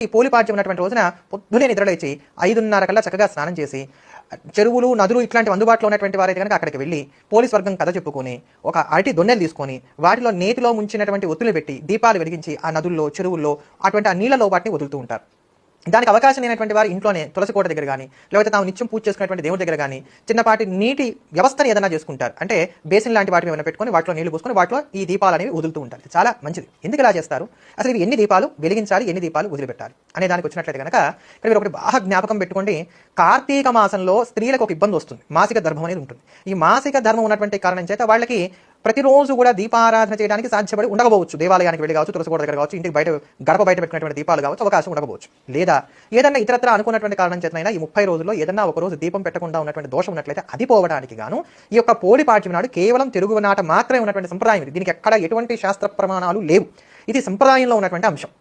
ఈ పోలిపాడ్యం ఉన్నటువంటి రోజున పొద్దునే నిద్రలేచి 5:30 కల్లా చక్కగా స్నానం చేసి చెరువులు నదులు ఇట్లాంటి అందుబాటులో ఉన్నటువంటి వారైతే కనుక అక్కడికి వెళ్ళి పోలీస్ వర్గం కథ చెప్పుకొని ఒక అరటి దొన్నెలు తీసుకొని వాటిలో నేతిలో ముంచినటువంటి ఒత్తులు పెట్టి దీపాలు వెలిగించి ఆ నదుల్లో చెరువుల్లో అటువంటి ఆ నీళ్ళలో వాటిని వదులుతూ ఉంటారు. దానికి అవకాశం లేనటువంటి వారు ఇంట్లోనే తులసి కోట దగ్గర కానీ లేకపోతే తాము నిత్యం పూజ చేసుకునేటువంటి దేవుడి దగ్గర కానీ చిన్నపాటి నీటి వ్యవస్థను ఏదైనా చేసుకుంటారు. అంటే బేసిన్ లాంటి వాటిని ఏమైనా పెట్టుకొని వాటిలో నీళ్లు పోసుకొని వాటిలో ఈ దీపాలు అనేవి వదులుతూ ఉంటారు. చాలా మంచిది. ఎందుకు ఇలా చేస్తారు, అసలు ఇవి ఎన్ని దీపాలు వెలిగించాలి, ఎన్ని దీపాలు వదిలిపెట్టాలి అనే దానికి వచ్చినట్లయితే కనుక ఇక్కడ మీరు ఒకటి బాగా జ్ఞాపకం పెట్టుకోండి. కార్తీక మాసంలో స్త్రీలకు ఒక ఇబ్బంది వస్తుంది, మాసిక ధర్మం అనేది ఉంటుంది. ఈ మాసిక ధర్మం ఉన్నటువంటి కారణం చేత వాళ్ళకి ప్రతిరోజు కూడా దీపారాధన చేయడానికి సాధ్యపడి ఉండకపోవచ్చు. దేవాలయానికి వెళ్ళి కావచ్చు, తులసి కోట దగ్గర కావచ్చు, ఇంటికి బయట గడప బయట పెట్టుకున్నటువంటి దీపాలు కావచ్చు, అవకాశం ఉండకపోవచ్చు. లేదా ఏదన్నా ఇతరత్ర అనుకున్నటువంటి కారణం చేతనైనా ఈ 30 రోజుల్లో ఏదన్నా ఒక రోజు దీపం పెట్టకుండా ఉన్నటువంటి దోషం ఉన్నట్లయితే అది పోవడానికి గాను ఈ యొక్క పోలిపాడ్యం నాడు కేవలం తెలుగు నాట మాత్రమే ఉన్నటువంటి సంప్రదాయం ఇది. దీనికి ఎక్కడ ఎటువంటి శాస్త్ర ప్రమాణాలు లేవు. ఇది సంప్రదాయంలో ఉన్నటువంటి అంశం.